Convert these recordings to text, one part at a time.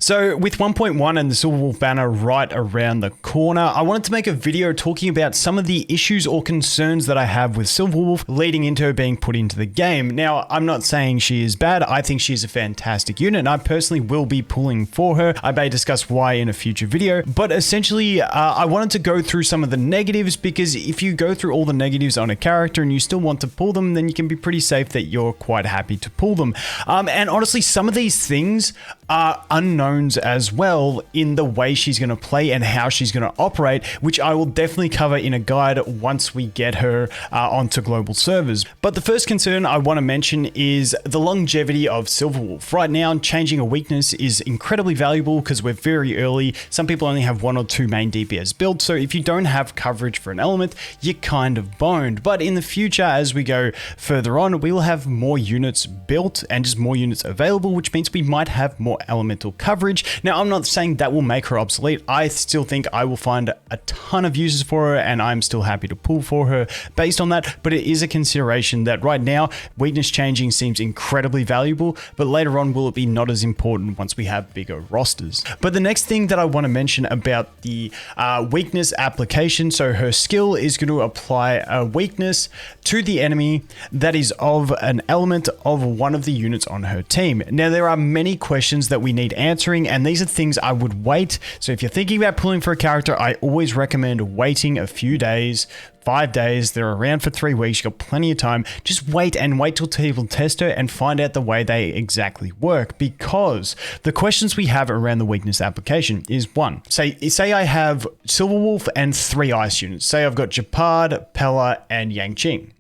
So with 1.1 and the Silverwolf banner right around the corner, I wanted to make a video talking about some of the issues or concerns that I have with Silverwolf leading into her being put into the game. Now, I'm not saying she is bad. I think she is a fantastic unit, and I personally will be pulling for her. I may discuss why in a future video, but essentially, I wanted to go through some of the negatives, because if you go through all the negatives on a character and you still want to pull them, then you can be pretty safe that you're quite happy to pull them. And honestly, some of these things are unknowns as well in the way she's going to play and how she's going to operate, which I will definitely cover in a guide once we get her onto global servers. But the first concern I want to mention is the longevity of Silverwolf. Right now, changing a weakness is incredibly valuable because we're very early. Some people only have 1 or 2 main DPS builds, so if you don't have coverage for an element, you're kind of boned. But in the future, as we go further on, we will have more units built and just more units available, which means we might have more elemental coverage. Now, I'm not saying that will make her obsolete. I still think I will find a ton of uses for her, and I'm still happy to pull for her based on that, but it is a consideration that right now, weakness changing seems incredibly valuable, but later on, will it be not as important once we have bigger rosters? But the next thing that I want to mention about the weakness application, so her skill is going to apply a weakness to the enemy that is of an element of one of the units on her team. Now, there are many questions that we need answering, and these are things I would wait. So if you're thinking about pulling for a character, I always recommend waiting a few days, 5 days. They're around for 3 weeks. You've got plenty of time. Just wait till people test her and find out the way they exactly work, because the questions we have around the weakness application is one, say I have Silverwolf and 3 ice units. Say I've got Japard, Pella, and Yangqing.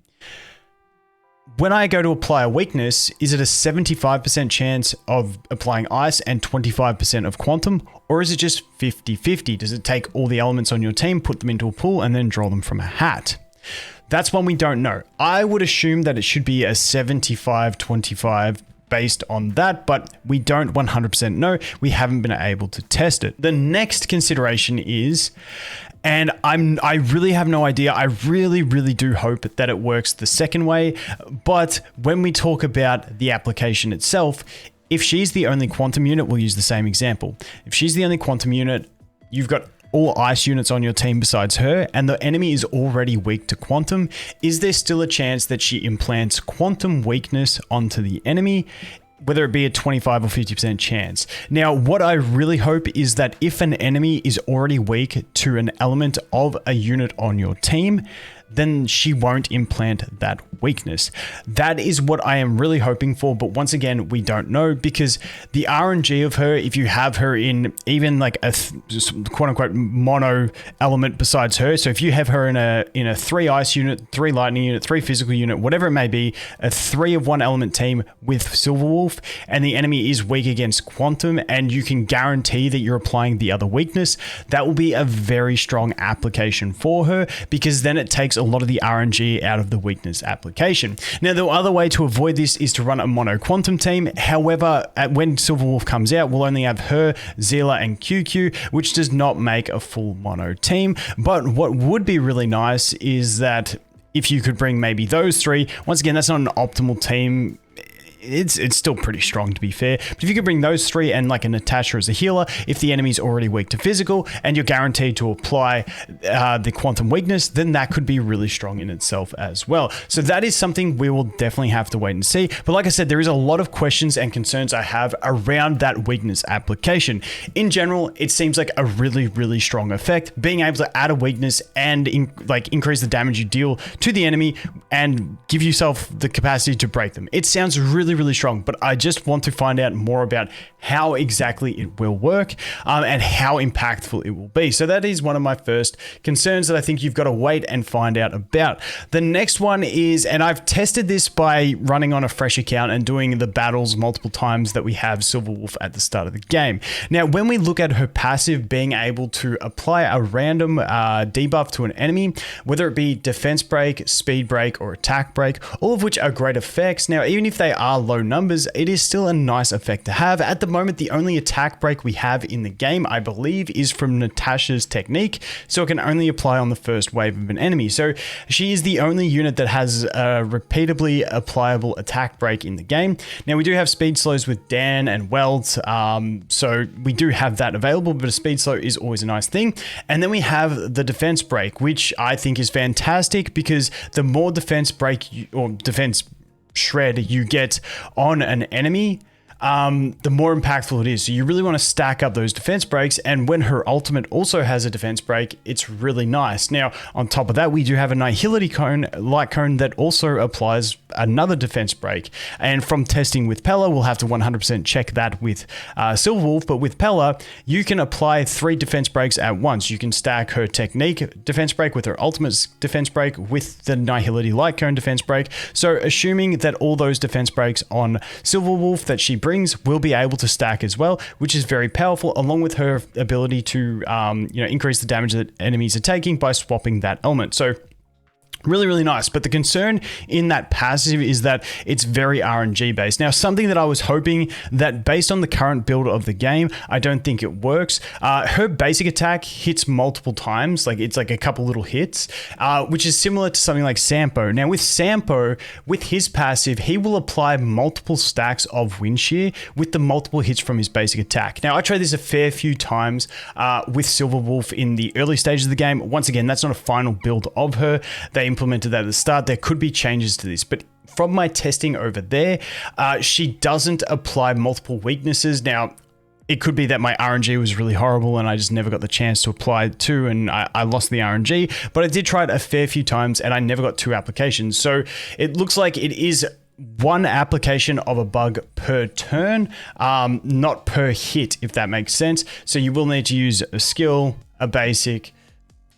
When I go to apply a weakness, is it a 75% chance of applying ice and 25% of quantum? Or is it just 50-50? Does it take all the elements on your team, put them into a pool, and then draw them from a hat? That's one we don't know. I would assume that it should be a 75-25 based on that, but we don't 100% know. We haven't been able to test it. The next consideration is, and I really have no idea. I really do hope that it works the second way. But when we talk about the application itself, if she's the only quantum unit, we'll use the same example. If she's the only quantum unit, you've got all ice units on your team besides her, and the enemy is already weak to quantum, is there still a chance that she implants quantum weakness onto the enemy? Whether it be a 25 or 50% chance. Now, what I really hope is that if an enemy is already weak to an element of a unit on your team, then she won't implant that weakness. That is what I am really hoping for, but once again, we don't know, because the RNG of her, if you have her in even like a quote-unquote mono element besides her, so if you have her in a 3 ice unit, 3 lightning unit, 3 physical unit, whatever it may be, a 3 of 1 element team with Silverwolf, and the enemy is weak against quantum, and you can guarantee that you're applying the other weakness, that will be a very strong application for her, because then it takes a lot of the RNG out of the weakness application. Now, the other way to avoid this is to run a mono quantum team. However, when Silverwolf comes out, we'll only have her, Zila, and QQ, which does not make a full mono team. But what would be really nice is that if you could bring maybe those 3, once again, that's not an optimal team. It's still pretty strong, to be fair. But if you could bring those 3 and like a Natasha as a healer, if the enemy's already weak to physical and you're guaranteed to apply the quantum weakness, then that could be really strong in itself as well. So that is something we will definitely have to wait and see. But like I said, there is a lot of questions and concerns I have around that weakness application. In general, it seems like a really strong effect. Being able to add a weakness and increase the damage you deal to the enemy and give yourself the capacity to break them. It sounds really strong, but I just want to find out more about how exactly it will work and how impactful it will be. So that is one of my first concerns that I think you've got to wait and find out about. The next one is, and I've tested this by running on a fresh account and doing the battles multiple times that we have Silverwolf at the start of the game. Now, when we look at her passive being able to apply a random debuff to an enemy, whether it be defense break, speed break, or attack break, all of which are great effects. Now, even if they are are low numbers, it is still a nice effect to have. At the moment, the only attack break we have in the game, I believe, is from Natasha's technique, so it can only apply on the first wave of an enemy. So she is the only unit that has a repeatably applicable attack break in the game. Now, we do have speed slows with Dan and Welt, so we do have that available, but a speed slow is always a nice thing. And then we have the defense break, which I think is fantastic because the more defense break or defense shred you get on an enemy, the more impactful it is. So you really want to stack up those defense breaks, and when her ultimate also has a defense break, it's really nice. Now, on top of that, we do have a Nihility cone, light cone, that also applies another defense break. And from testing with Pella, we'll have to 100% check that with Silverwolf, but with Pella, you can apply 3 defense breaks at once. You can stack her technique defense break with her ultimate defense break with the Nihility light cone defense break. So assuming that all those defense breaks on Silverwolf that she brings will be able to stack as well, which is very powerful, along with her ability to increase the damage that enemies are taking by swapping that element. So really, really nice. But the concern in that passive is that it's very RNG based. Now, something that I was hoping that based on the current build of the game, I don't think it works. Her basic attack hits multiple times, like it's like a couple little hits, which is similar to something like Sampo. Now with Sampo, with his passive, he will apply multiple stacks of wind shear with the multiple hits from his basic attack. Now I tried this a fair few times with Silverwolf in the early stages of the game. Once again, that's not a final build of her. They implemented that at the start. There could be changes to this, but from my testing over there, she doesn't apply multiple weaknesses. Now, it could be that my RNG was really horrible and I just never got the chance to apply it to, and I lost the RNG, but I did try it a fair few times and I never got 2 applications. So it looks like it is 1 application of a bug per turn, not per hit, if that makes sense. So you will need to use a skill, a basic,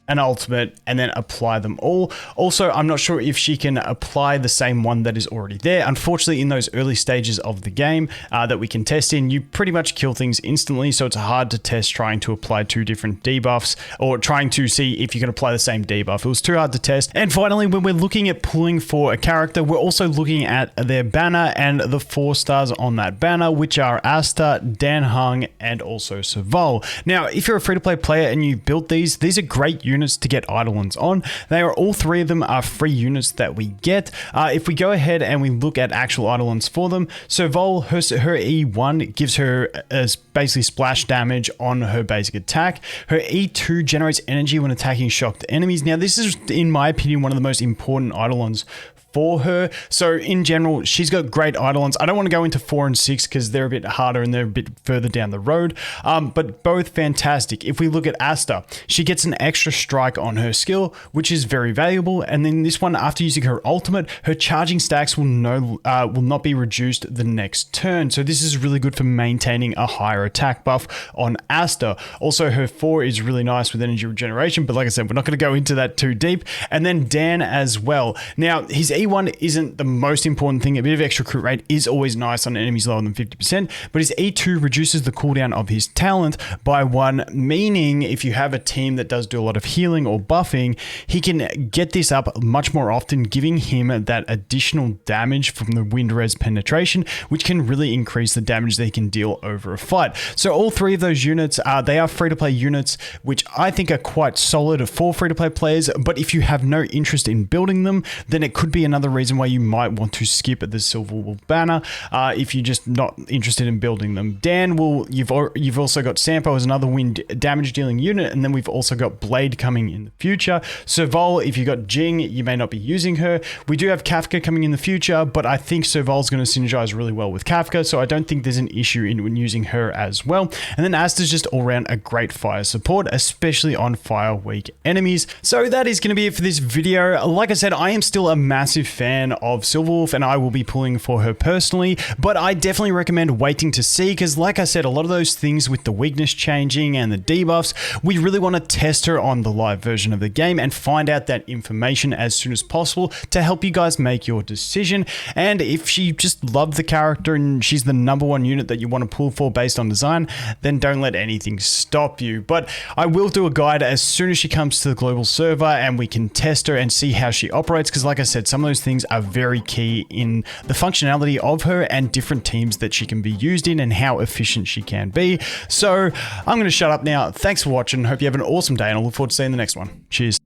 an ultimate, and then apply them all. Also, I'm not sure if she can apply the same one that is already there. Unfortunately, in those early stages of the game that we can test in, you pretty much kill things instantly, so it's hard to test trying to apply 2 different debuffs or trying to see if you can apply the same debuff. It was too hard to test. And finally, when we're looking at pulling for a character, we're also looking at their banner and the 4 stars on that banner, which are Asta, Dan Hung, and also Serval. Now, if you're a free-to-play player and you built these are great units to get Eidolons on. They are all 3 of them are free units that we get. If we go ahead and we look at actual Eidolons for them, so Vol, her E1 gives her as basically splash damage on her basic attack. Her E2 generates energy when attacking shocked enemies. Now, this is, in my opinion, one of the most important Eidolons for her. So in general, she's got great Eidolons. I don't want to go into 4 and 6 because they're a bit harder and they're a bit further down the road, but both fantastic. If we look at Asta, she gets an extra strike on her skill, which is very valuable. And then this one, after using her ultimate, her charging stacks will not be reduced the next turn. So this is really good for maintaining a higher attack buff on Asta. Also, her 4 is really nice with energy regeneration, but like I said, we're not going to go into that too deep. And then Dan as well. Now, his E1 isn't the most important thing. A bit of extra crit rate is always nice on enemies lower than 50%, but his E2 reduces the cooldown of his talent by 1, meaning if you have a team that does do a lot of healing or buffing, he can get this up much more often, giving him that additional damage from the wind res penetration, which can really increase the damage they can deal over a fight. So all 3 of those units, they are free-to-play units, which I think are quite solid for free-to-play players, but if you have no interest in building them, then it could be another reason why you might want to skip the Silverwolf banner if you're just not interested in building them. Dan will, you've also got Sampo as another wind damage dealing unit, and then we've also got Blade coming in the future. Serval, if you got Jing, you may not be using her. We do have Kafka coming in the future, but I think Serval's going to synergize really well with Kafka, so I don't think there's an issue in using her as well. And then Asta's just all around a great fire support, especially on fire weak enemies. So that is going to be it for this video. Like I said, I am still a massive fan of Silverwolf and I will be pulling for her personally, but I definitely recommend waiting to see, because like I said, a lot of those things with the weakness changing and the debuffs, we really want to test her on the live version of the game and find out that information as soon as possible to help you guys make your decision. And if you just love the character and she's the #1 unit that you want to pull for based on design, then don't let anything stop you. But I will do a guide as soon as she comes to the global server and we can test her and see how she operates, because like I said, some of those things are very key in the functionality of her and different teams that she can be used in and how efficient she can be. So I'm going to shut up now. Thanks for watching. Hope you have an awesome day, and I look forward to seeing the next one. Cheers.